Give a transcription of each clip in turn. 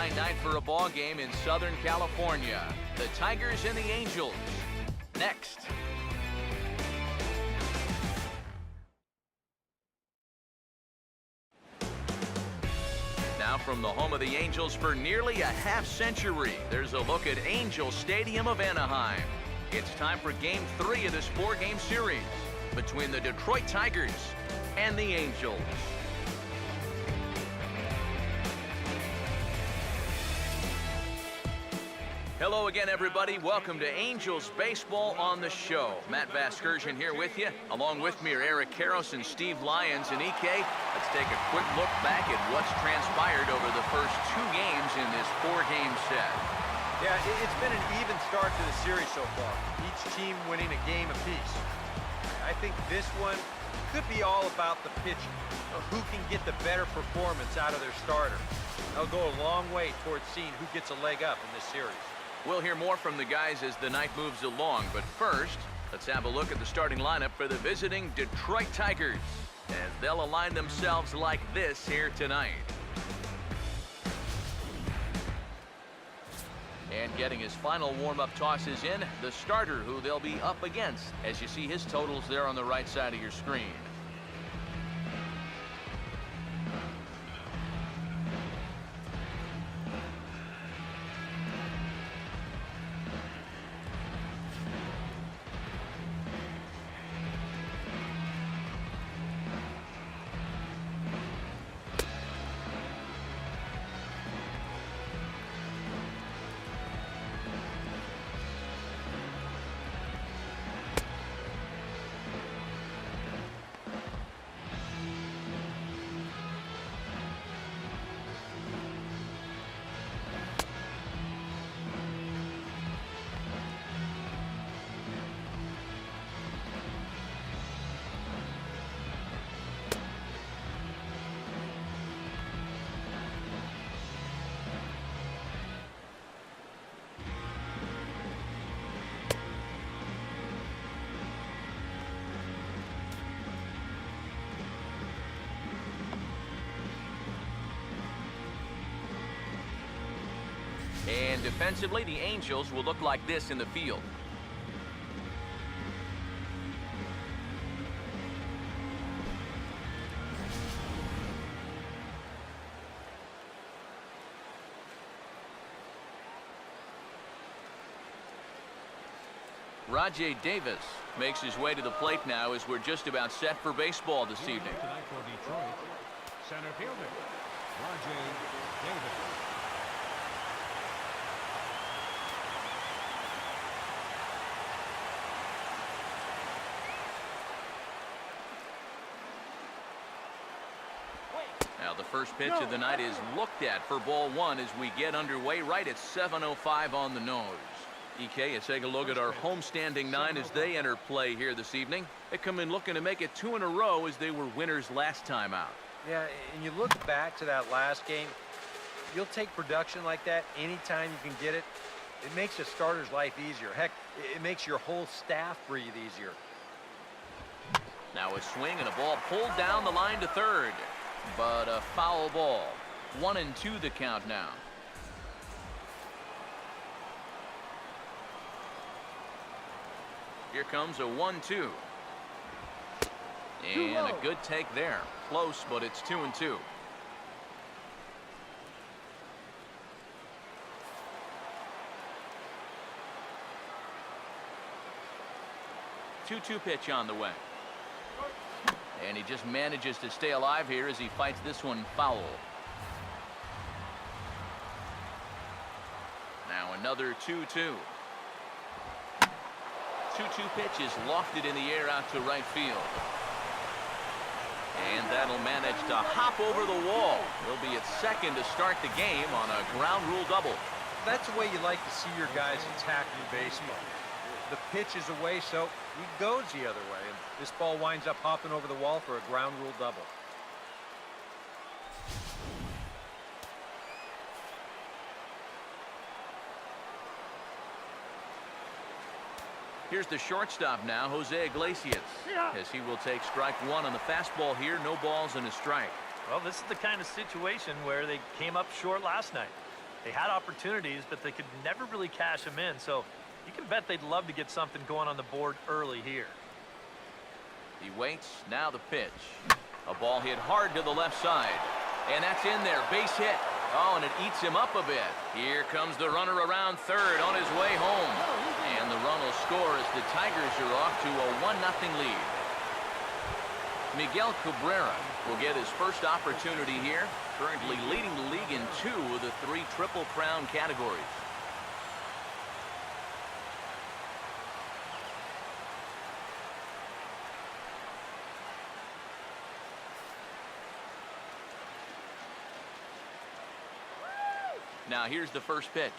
Night for a ball game in Southern California. The Tigers and the Angels. Next. Now from the home of the Angels for nearly a half-century, there's a look at Angel Stadium of Anaheim. It's time for Game 3 of this 4-game series between the Detroit Tigers and the Angels. Hello again, everybody. Welcome to Angels Baseball on the show. Matt Vasgersian here with you. Along with me are Eric Karros and Steve Lyons. And EK, let's take a quick look back at what's transpired over the first 2 games in this 4-game set. Yeah, it's been an even start to the series so far. Each team winning a game apiece. I think this one could be all about the pitching. Who can get the better performance out of their starter? They'll go a long way towards seeing who gets a leg up in this series. We'll hear more from the guys as the night moves along, but first, let's have a look at the starting lineup for the visiting Detroit Tigers, as they'll align themselves like this here tonight. And getting his final warm-up tosses in, the starter who they'll be up against, as you see his totals there on the right side of your screen. And defensively, the Angels will look like this in the field. Rajay Davis makes his way to the plate now as we're just about set for baseball this evening. Tonight for Detroit, center fielder, Rajay Davis. Now the first pitch of the night is looked at for ball 1 as we get underway right at 7:05 on the nose. EK, let's take a look at our homestanding 9 as they enter play here this evening. They come in looking to make it 2 in a row as they were winners last time out. Yeah, and you look back to that last game, you'll take production like that anytime you can get it. It makes a starter's life easier. Heck, it makes your whole staff breathe easier. Now a swing and a ball pulled down the line to third. But a foul ball. 1-2 the count now. Here comes a 1-2. And a good take there. Close, but it's 2-2. Two-two pitch on the way. And he just manages to stay alive here as he fights this one foul. Now another 2-2. 2-2 pitch is lofted in the air out to right field. And that'll manage to hop over the wall. Will be its second to start the game on a ground rule double. That's the way you like to see your guys attack in baseball. The pitch is away, so he goes the other way. And this ball winds up hopping over the wall for a ground rule double. Here's the shortstop now, Jose Iglesias, as he will take strike 1 on the fastball here. No balls and a strike. Well, this is the kind of situation where they came up short last night. They had opportunities, but they could never really cash them in. So you can bet they'd love to get something going on the board early here. He waits. Now the pitch. A ball hit hard to the left side. And that's in there. Base hit. Oh, and it eats him up a bit. Here comes the runner around third on his way home. And the run will score as the Tigers are off to a 1-0 lead. Miguel Cabrera will get his first opportunity here, currently leading the league in 2 of the 3 Triple Crown categories. Now here's the first pitch.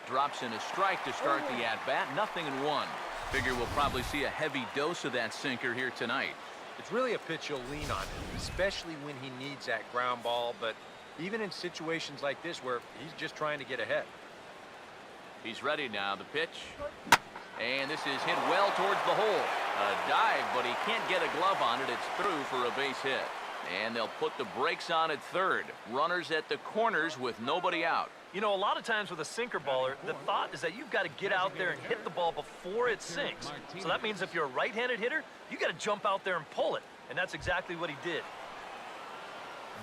Drops in a strike to start the at-bat. 0-1. Figure we'll probably see a heavy dose of that sinker here tonight. It's really a pitch you'll lean on, especially when he needs that ground ball, but even in situations like this where he's just trying to get ahead. He's ready now. The pitch. And this is hit well towards the hole. A dive, but he can't get a glove on it. It's through for a base hit. And they'll put the brakes on at third. Runners at the corners with nobody out. You know, a lot of times with a sinker baller, the thought is that you've got to get out there and hit the ball before it sinks. So that means if you're a right-handed hitter, you got to jump out there and pull it. And that's exactly what he did.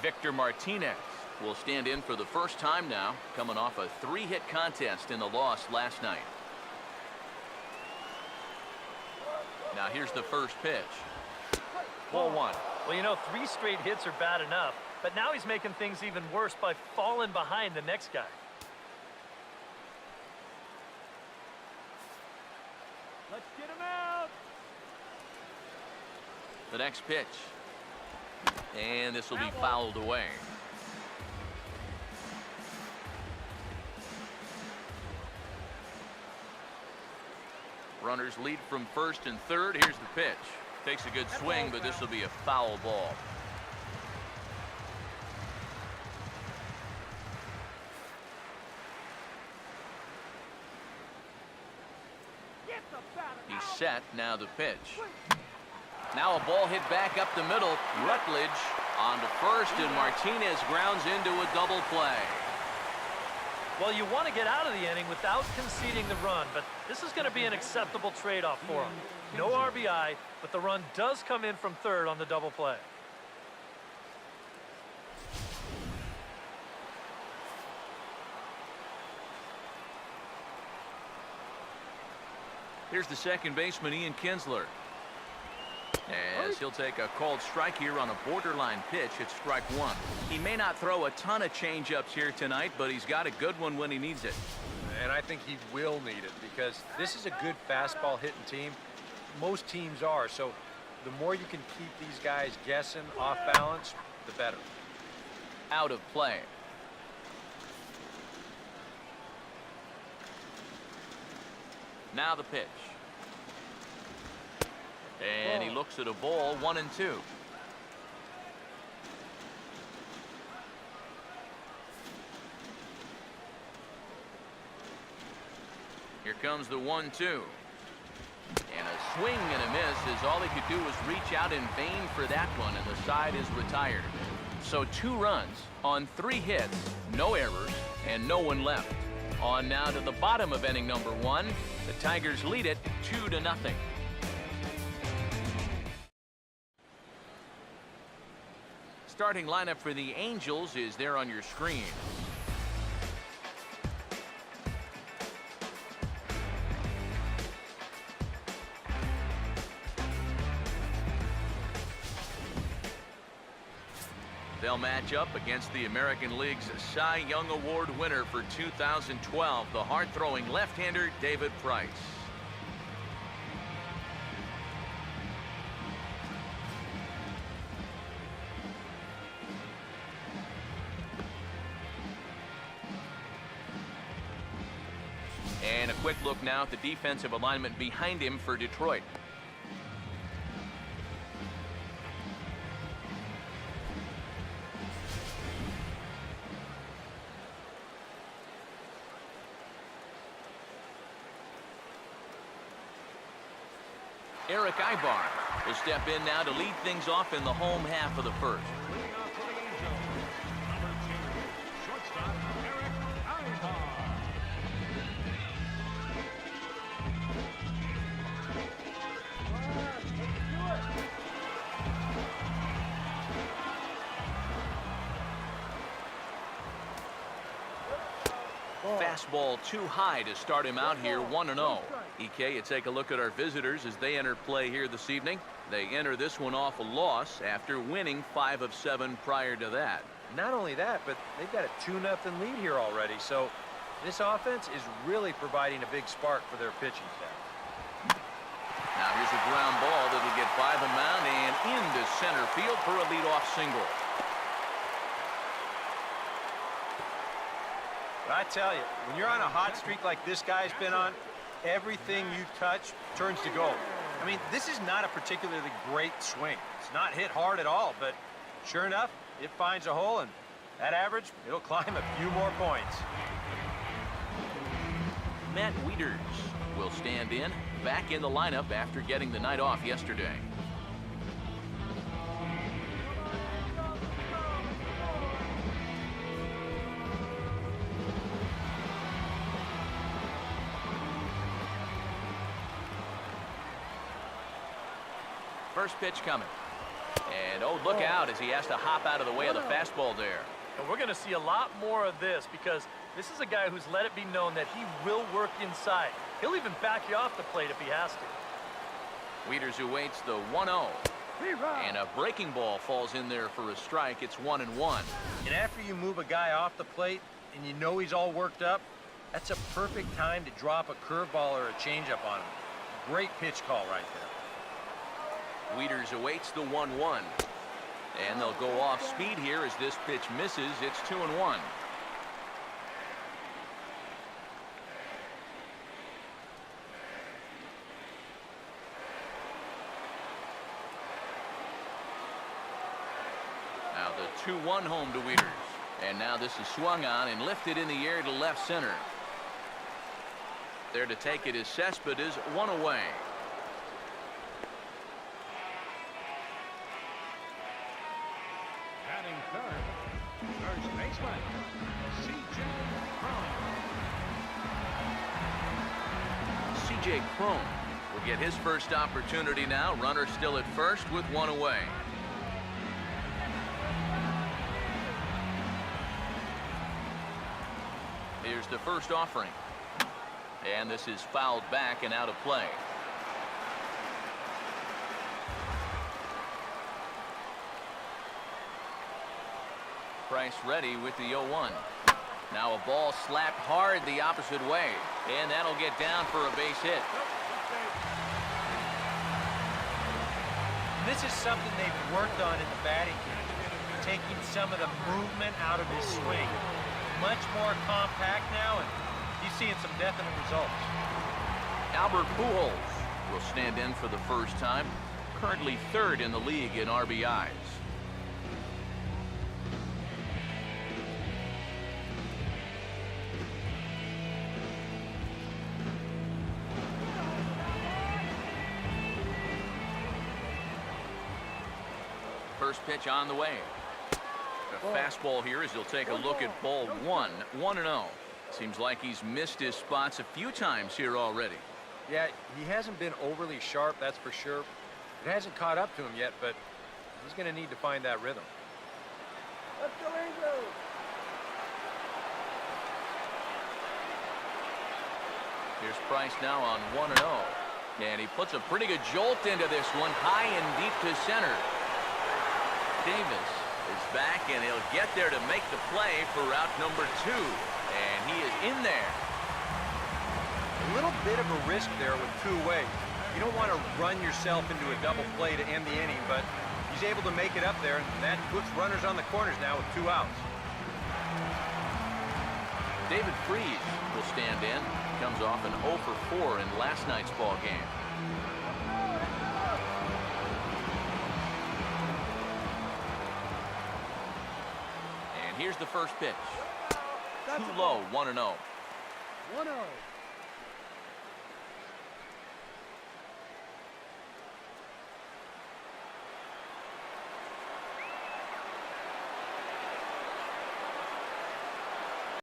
Victor Martinez will stand in for the first time now, coming off a 3-hit contest in the loss last night. Now here's the first pitch. Ball 1. Well, you know, 3 straight hits are bad enough, but now he's making things even worse by falling behind the next guy. Let's get him out. The next pitch. And this will be fouled away. Runners lead from first and third. Here's the pitch. Takes a good swing, but this will be a foul ball. He's set. Now the pitch. Now a ball hit back up the middle. Rutledge on to first, and Martinez grounds into a double play. Well, you want to get out of the inning without conceding the run, but this is going to be an acceptable trade-off for him. No RBI, but the run does come in from third on the double play. Here's the second baseman, Ian Kinsler. As he'll take a called strike here on a borderline pitch at strike 1. He may not throw a ton of changeups here tonight, but he's got a good one when he needs it. And I think he will need it because this is a good fastball hitting team. Most teams are, so the more you can keep these guys guessing off balance, the better. Out of play. Now the pitch. And he looks at a ball, 1-2. Here comes the 1-2. And a swing and a miss as all he could do was reach out in vain for that one, and the side is retired. So 2 runs on 3 hits, no errors, and no one left. On now to the bottom of inning number 1. The Tigers lead it 2-0. Starting lineup for the Angels is there on your screen. They'll match up against the American League's Cy Young Award winner for 2012, the hard-throwing left-hander David Price. And a quick look now at the defensive alignment behind him for Detroit. Eric Ibar will step in now to lead things off in the home half of the first. Leading off for the Angels, number 2, shortstop, Fastball too high to start him out here 1-0. EK, you take a look at our visitors as they enter play here this evening. They enter this one off a loss after winning 5 of 7 prior to that. Not only that, but they've got a 2-0 lead here already. So this offense is really providing a big spark for their pitching staff. Now here's a ground ball that'll get by the mound and into center field for a leadoff single. But I tell you, when you're on a hot streak like this guy's been on, everything you touch turns to gold. I mean, this is not a particularly great swing. It's not hit hard at all, but sure enough, it finds a hole, and that average, it'll climb a few more points. Matt Wieters will stand in, back in the lineup after getting the night off yesterday. First pitch coming. And oh, look out as he has to hop out of the way of the fastball there. And we're going to see a lot more of this because this is a guy who's let it be known that he will work inside. He'll even back you off the plate if he has to. Wieters awaits the 1-0. And a breaking ball falls in there for a strike. It's 1-1. And after you move a guy off the plate and you know he's all worked up, that's a perfect time to drop a curveball or a changeup on him. Great pitch call right there. Wieters awaits the 1-1. And they'll go off speed here as this pitch misses. It's 2-1. Now the 2-1 home to Wieters. And now this is swung on and lifted in the air to left center. There to take it is Cespedes, 1 away. Batting third, first baseman, C.J. Cron will get his first opportunity now. Runner still at first with 1 away. Here's the first offering. And this is fouled back and out of play. Price ready with the 0-1. Now a ball slapped hard the opposite way. And that'll get down for a base hit. This is something they've worked on in the batting cage, taking some of the movement out of his swing. Much more compact now, and he's seeing some definite results. Albert Pujols will stand in for the first time, currently 3rd in the league in RBIs. First pitch on the way. A fastball here as he'll take a look at ball 1, 1-0. Seems like he's missed his spots a few times here already. Yeah, he hasn't been overly sharp, that's for sure. It hasn't caught up to him yet, but he's going to need to find that rhythm. Let's go, Angels! Here's Price now on 1-0. And he puts a pretty good jolt into this one, high and deep to center. Davis is back, and he'll get there to make the play for route number 2. And he is in there. A little bit of a risk there with 2 away. You don't want to run yourself into a double play to end the inning, but he's able to make it up there, and that puts runners on the corners now with 2 outs. David Freese will stand in. Comes off an 0 for 4 in last night's ball game. And here's the first pitch. Too low, 1-0. 1-0.